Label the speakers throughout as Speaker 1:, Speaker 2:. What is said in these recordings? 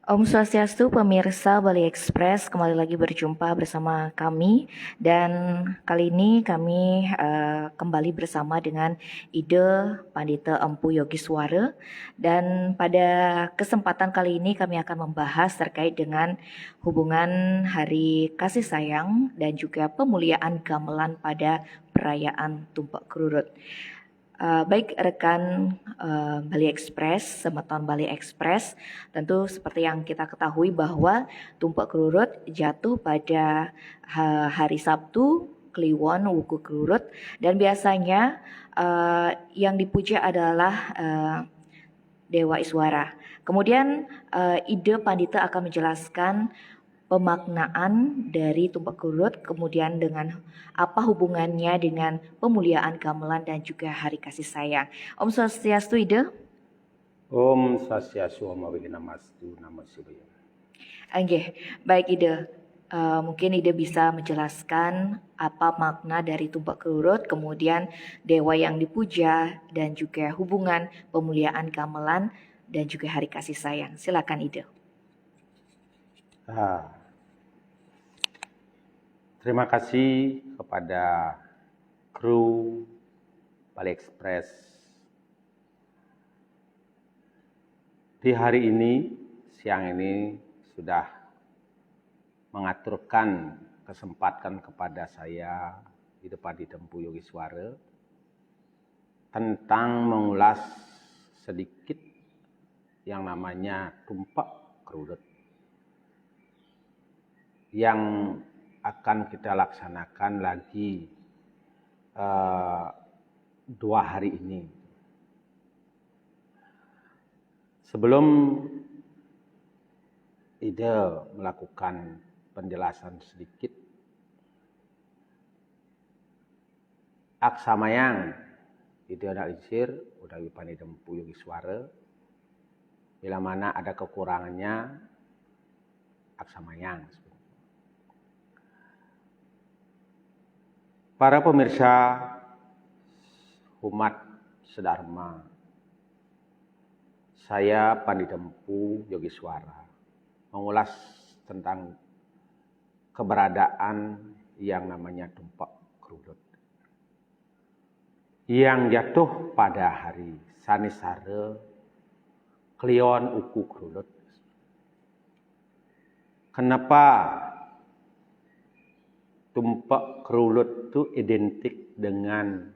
Speaker 1: Om Swastiastu, pemirsa Bali Express, kembali lagi berjumpa bersama kami, dan kali ini kami kembali bersama dengan Ida Pandita Empu Yogiswara, dan pada kesempatan kali ini kami akan membahas terkait dengan hubungan Hari Kasih Sayang dan juga pemuliaan gamelan pada perayaan Tumpak Krurut. Baik rekan Bali Express, Semeton Bali Express, tentu seperti yang kita ketahui bahwa Tumpak Krurut jatuh pada hari Sabtu, Kliwon Wuku Krurut, dan biasanya yang dipuja adalah Dewa Iswara. Kemudian Ida Pandita akan menjelaskan pemaknaan dari Tumpak Krurut, kemudian dengan apa hubungannya dengan pemuliaan gamelan dan juga Hari Kasih Sayang. Om Swastiastu, Ida.
Speaker 2: Om Swastiastu, Om Awinamastu, Namo Shivaya.
Speaker 1: Oke, baik Ida. Mungkin Ida bisa menjelaskan apa makna dari Tumpak Krurut, kemudian dewa yang dipuja, dan juga hubungan pemuliaan gamelan dan juga Hari Kasih Sayang. Silakan Ida.
Speaker 2: Terima kasih kepada kru Bali Express. Di hari ini, siang ini sudah mengaturkan kesempatan kepada saya di depan Empu Yogiswara tentang mengulas sedikit yang namanya Tumpak Krurut yang akan kita laksanakan lagi 2 hari ini. Sebelum Ida melakukan penjelasan sedikit, Aksamayang Ida nak isir udah Wipani Empu Yogiswara. Bila mana ada kekurangannya, Aksamayang. Para pemirsa umat sedharma, saya Pandita Empu Yogiswara mengulas tentang keberadaan yang namanya Tumpak Krurut yang jatuh pada hari Sanisare Kliwon Wuku Krurut. Kenapa Tumpak Krurut itu identik dengan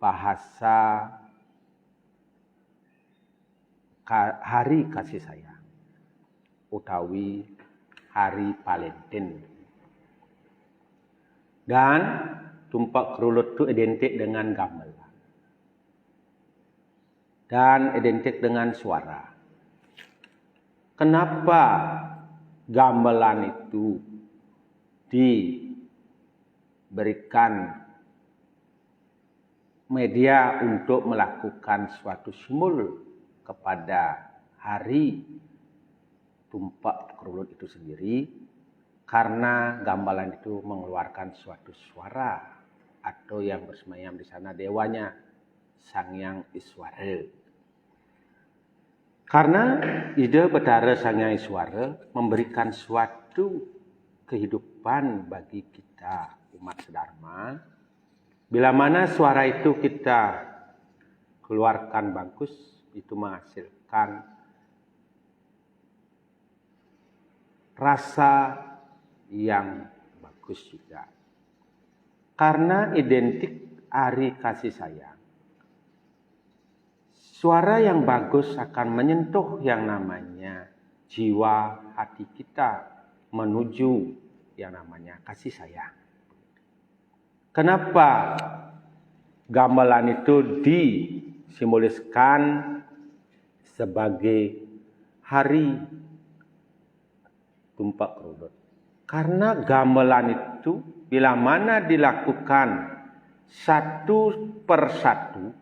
Speaker 2: bahasa Hari Kasih Sayang utawi Hari Valentine. Dan Tumpak Krurut itu identik dengan gamelan dan identik dengan suara. Kenapa gamelan itu diberikan media untuk melakukan suatu simbol kepada hari Tumpak Krurut itu sendiri? Karena gamelan itu mengeluarkan suatu suara atau yang bersemayam di sana dewanya Sang Hyang Iswara. Karena Ida Betara Sang Hyang Iswara memberikan suatu kehidupan bagi kita umat sedharma. Bila mana suara itu kita keluarkan bagus, itu menghasilkan rasa yang bagus juga. Karena identik Hari Kasih Sayang, suara yang bagus akan menyentuh yang namanya jiwa hati kita menuju yang namanya kasih sayang. Kenapa gamelan itu disimboliskan sebagai hari Tumpak Krurut? Karena gamelan itu bila mana dilakukan satu persatu,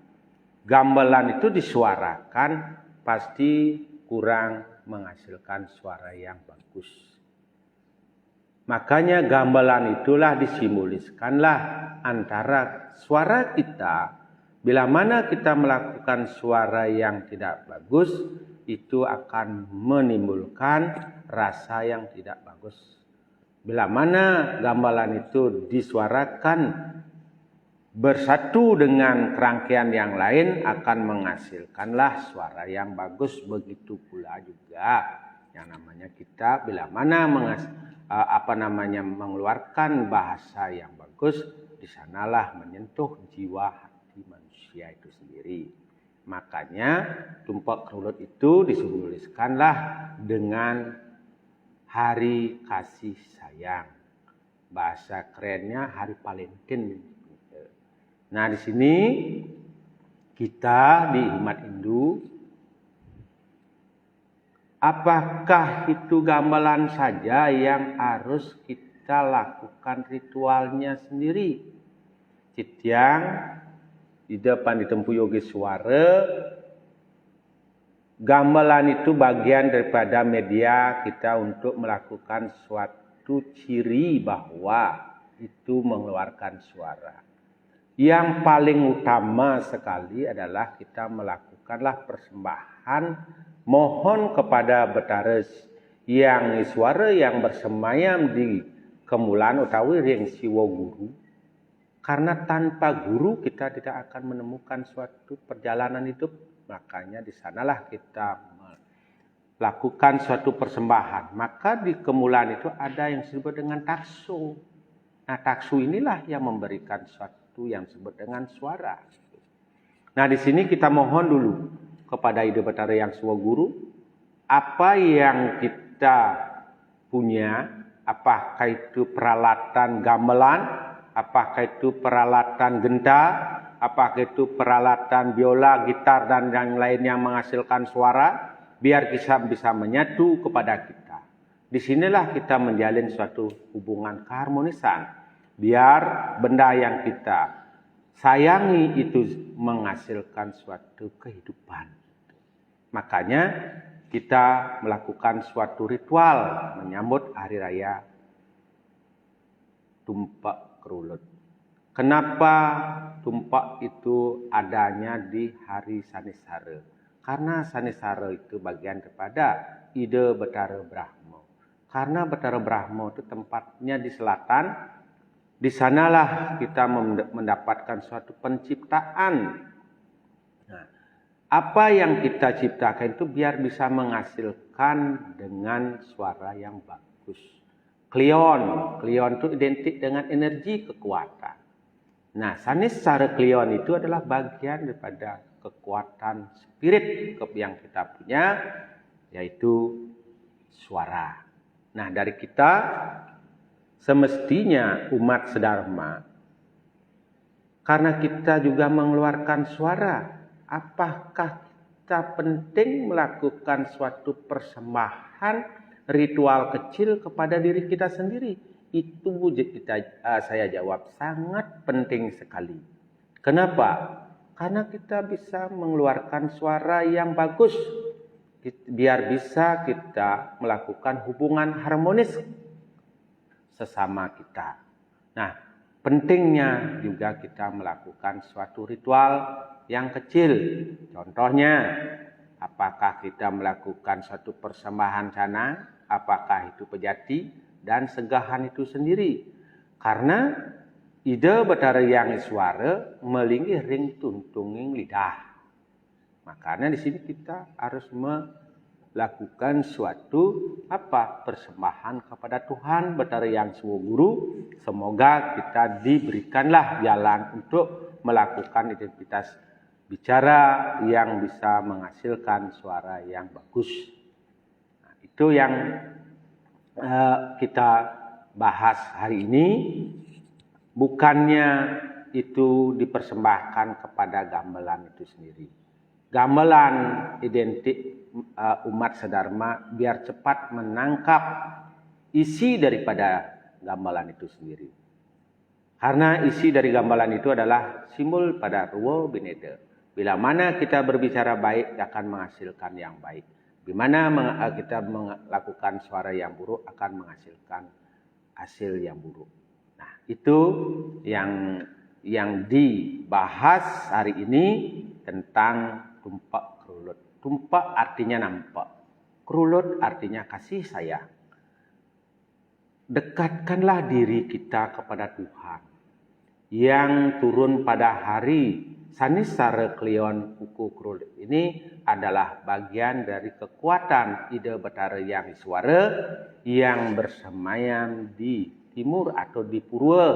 Speaker 2: gamelan itu disuarakan pasti kurang menghasilkan suara yang bagus. Makanya gamelan itulah disimboliskanlah antara suara kita Bila mana kita melakukan suara yang tidak bagus, itu akan menimbulkan rasa yang tidak bagus. Bila mana gamelan itu disuarakan bersatu dengan kerangkaian yang lain, akan menghasilkanlah suara yang bagus. Begitu pula juga yang namanya kita bila mana mengeluarkan bahasa yang bagus, di sanalah menyentuh jiwa hati manusia itu sendiri. Makanya tumpak kerulut itu disimboliskanlah dengan hari kasih sayang. Bahasa kerennya hari Valentine. Nah, di sini kita di umat Hindu, apakah itu gamelan saja yang harus kita lakukan ritualnya sendiri? Citiang di depan ditempuh Yogiswara, gamelan itu bagian daripada media kita untuk melakukan suatu ciri bahwa itu mengeluarkan suara. Yang paling utama sekali adalah kita melakukanlah persembahan mohon kepada Betara yang suara yang bersemayam di kemulan utawi ring siwa guru. Karena tanpa guru kita tidak akan menemukan suatu perjalanan hidup. Makanya di sanalah kita melakukan suatu persembahan. Maka di kemulan itu ada yang disebut dengan taksu. Nah, taksu inilah yang memberikan suatu yang disebut dengan suara. Nah, di sini kita mohon dulu kepada Ida Betara yang Suwa Guru, apa yang kita punya, apakah itu peralatan gamelan, apakah itu peralatan genta, apakah itu peralatan biola, gitar, dan yang lain yang menghasilkan suara, biar kita bisa menyatu kepada kita. Disinilah kita menjalin suatu hubungan keharmonisan, biar benda yang kita sayangi itu menghasilkan suatu kehidupan. Makanya kita melakukan suatu ritual menyambut hari raya tumpak kerulut. Kenapa tumpak itu adanya di hari Sanisara? Karena Sanisara itu bagian daripada ide Betara Brahma. Karena Betara Brahma itu tempatnya di selatan, di sanalah kita mendapatkan suatu penciptaan. Nah, apa yang kita ciptakan itu biar bisa menghasilkan dengan suara yang bagus. Kleon itu identik dengan energi kekuatan. Nah, Sanisara Kleon itu adalah bagian daripada kekuatan spirit yang kita punya, yaitu suara. Nah, dari kita semestinya umat sedharma, karena kita juga mengeluarkan suara, apakah kita penting melakukan suatu persembahan ritual kecil kepada diri kita sendiri? Itu saya jawab sangat penting sekali. Kenapa? Karena kita bisa mengeluarkan suara yang bagus, biar bisa kita melakukan hubungan harmonis sesama kita. Nah, pentingnya juga kita melakukan suatu ritual yang kecil. Contohnya, apakah kita melakukan suatu persembahan sana, apakah itu pejati dan segahan itu sendiri. Karena ide Betara yang suara melinggih ring tuntunging lidah. Makanya di sini kita harus melakukan suatu persembahan kepada Tuhan Betara yang Suwa Guru. Semoga kita diberikanlah jalan untuk melakukan identitas bicara yang bisa menghasilkan suara yang bagus. Nah, itu yang kita bahas hari ini. Bukannya itu dipersembahkan kepada gamelan itu sendiri. Gamelan identik umat sedharma biar cepat menangkap isi daripada gamelan itu sendiri. Karena isi dari gamelan itu adalah simbol pada ruwa bineda. Bila mana kita berbicara baik akan menghasilkan yang baik. Bila mana kita melakukan suara yang buruk akan menghasilkan hasil yang buruk. Nah, itu yang yang dibahas hari ini tentang tumpak kerulut. Tumpak artinya nampak, kerulut artinya kasih sayang. Dekatkanlah diri kita kepada Tuhan yang turun pada hari Sanisara Kliwon Uku Kerulut ini adalah bagian dari kekuatan Ida Bathara Hyang Iswara yang bersemayam di timur atau di Purwa.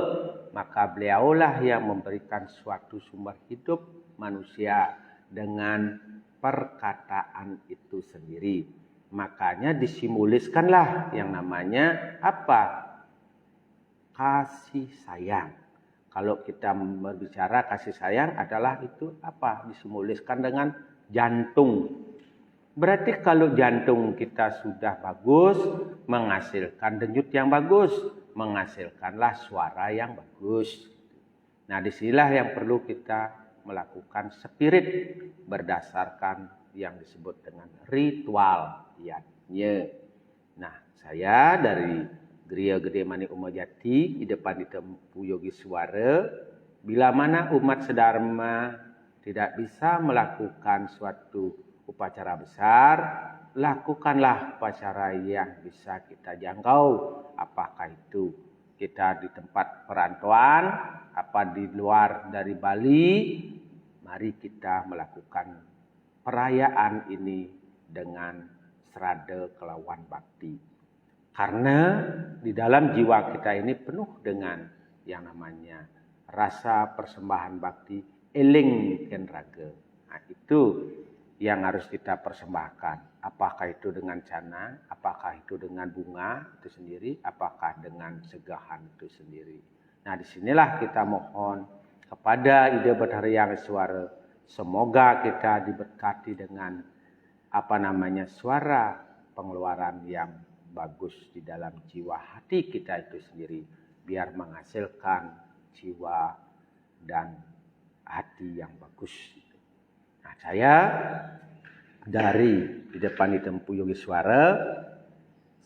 Speaker 2: Maka beliaulah yang memberikan suatu sumber hidup manusia dengan perkataan itu sendiri. Makanya disimuliskanlah yang namanya apa? Kasih sayang. Kalau kita berbicara kasih sayang adalah itu apa? Disimuliskan dengan jantung. Berarti kalau jantung kita sudah bagus, menghasilkan denyut yang bagus, menghasilkanlah suara yang bagus. Nah, disinilah yang perlu kita melakukan spirit berdasarkan yang disebut dengan ritual yatnya. Nah, saya dari Geria Gede Mani Umajati di depan Ditempu Yogiswara, bila mana umat sedharma tidak bisa melakukan suatu upacara besar, lakukanlah upacara yang bisa kita jangkau. Apakah itu kita di tempat perantauan, apa di luar dari Bali, mari kita melakukan perayaan ini dengan serada kelawan bakti. Karena di dalam jiwa kita ini penuh dengan yang namanya rasa persembahan bakti eling ken raga. Nah, itu yang harus kita persembahkan. Apakah itu dengan cana, apakah itu dengan bunga itu sendiri, apakah dengan segahan itu sendiri. Nah, disinilah kita mohon kepada Ida Bathara Hyang Iswara, semoga kita diberkati dengan suara pengeluaran yang bagus di dalam jiwa hati kita itu sendiri, biar menghasilkan jiwa dan hati yang bagus. Nah, saya dari di depan Ditempu Yogiswara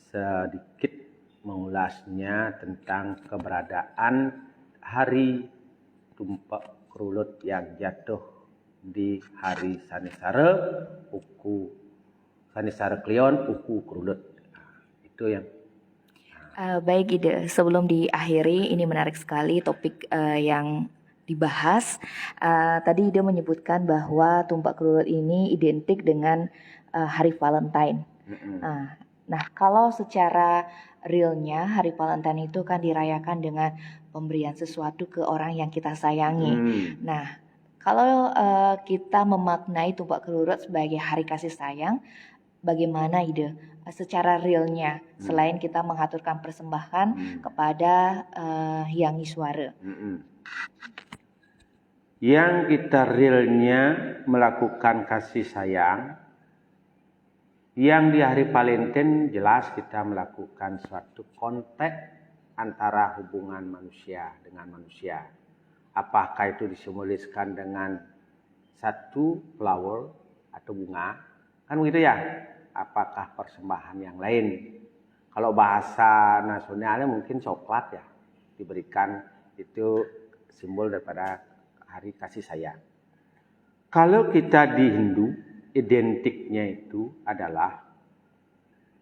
Speaker 2: sedikit mengulasnya tentang keberadaan hari tumpak kerulut yang jatuh di hari Sanisara Kliwon Uku Kerulut. Itu yang
Speaker 1: Baik Ide, sebelum diakhiri ini menarik sekali topik yang dibahas. Tadi Ide menyebutkan bahwa tumpak kerulut ini identik dengan hari Valentine. Nah, kalau secara realnya hari Valentine itu kan dirayakan dengan pemberian sesuatu ke orang yang kita sayangi. Nah, kalau kita memaknai tumpak kerulut sebagai hari kasih sayang, bagaimana Ide secara realnya selain kita mengaturkan persembahan kepada Hyang Iswara?
Speaker 2: Yang kita realnya melakukan kasih sayang, yang di hari Valentine jelas kita melakukan suatu kontak antara hubungan manusia dengan manusia. Apakah itu disimuliskan dengan satu flower atau bunga, kan begitu ya? Apakah persembahan yang lain? Kalau bahasa nasionalnya mungkin coklat ya, diberikan, itu simbol daripada hari kasih sayang. Kalau kita di Hindu, identiknya itu adalah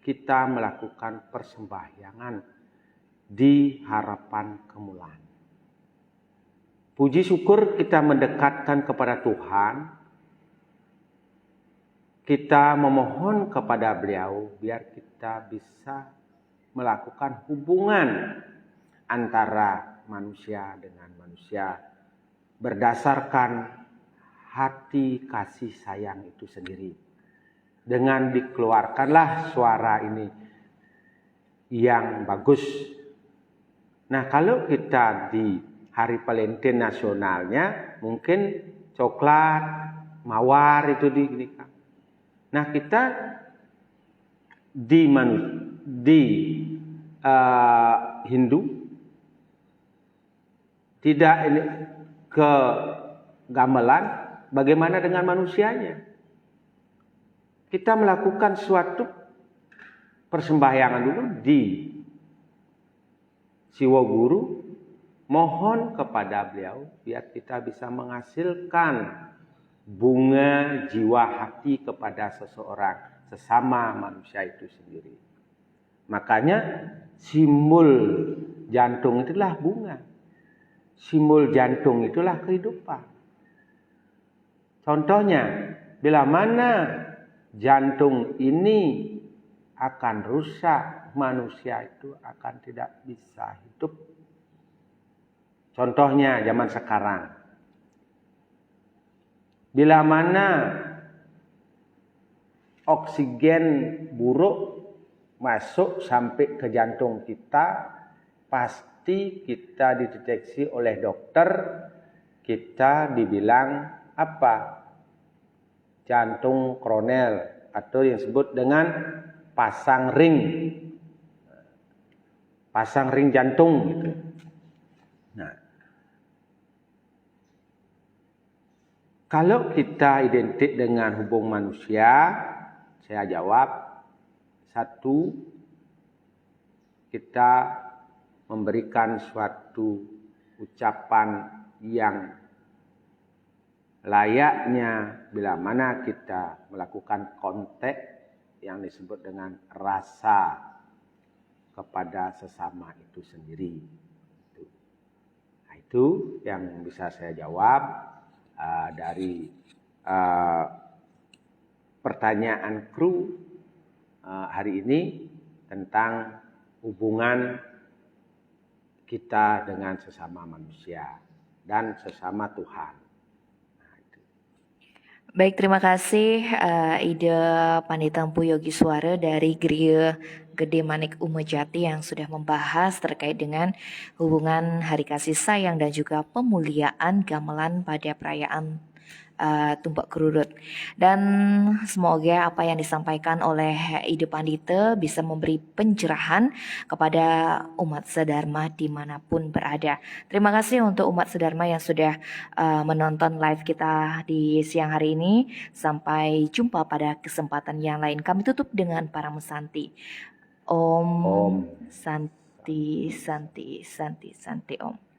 Speaker 2: kita melakukan persembahyangan di harapan kemuliaan. Puji syukur kita mendekatkan kepada Tuhan, kita memohon kepada beliau biar kita bisa melakukan hubungan antara manusia dengan manusia berdasarkan hati kasih sayang itu sendiri. Dengan dikeluarkanlah suara ini yang bagus. Nah, kalau kita di hari Valentine nasionalnya mungkin coklat, mawar itu diberikan. Nah, kita di Hindu tidak ke gamelan, bagaimana dengan manusianya? Kita melakukan suatu persembahyangan dulu di Siwa Guru, mohon kepada beliau biar kita bisa menghasilkan bunga jiwa hati kepada seseorang, sesama manusia itu sendiri. Makanya simbol jantung itulah bunga. Simbol jantung itulah kehidupan. Contohnya, bila mana jantung ini akan rusak, manusia itu akan tidak bisa hidup. Contohnya zaman sekarang. Bila mana oksigen buruk masuk sampai ke jantung kita, pasti kita dideteksi oleh dokter, kita dibilang apa? Jantung koroner atau yang disebut dengan pasang ring jantung gitu. Nah, kalau kita identik dengan hubung manusia, saya jawab, satu, kita memberikan suatu ucapan yang layaknya bila mana kita melakukan kontak yang disebut dengan rasa kepada sesama itu sendiri. Nah, itu yang bisa saya jawab dari pertanyaan kru hari ini tentang hubungan kita dengan sesama manusia dan sesama Tuhan.
Speaker 1: Baik, terima kasih Ida Pandita Empu Yogiswara dari Gereja Gede Manik Umejati yang sudah membahas terkait dengan hubungan Hari Kasih Sayang dan juga pemuliaan gamelan pada perayaan Tumbak Kerurut. Dan semoga apa yang disampaikan oleh Ida Pandita bisa memberi pencerahan kepada umat sedharma dimanapun berada. Terima kasih untuk umat sedharma yang sudah menonton live kita di siang hari ini. Sampai jumpa pada kesempatan yang lain. Kami tutup dengan para mesanti. Om Santi Santi Santi Santi Om.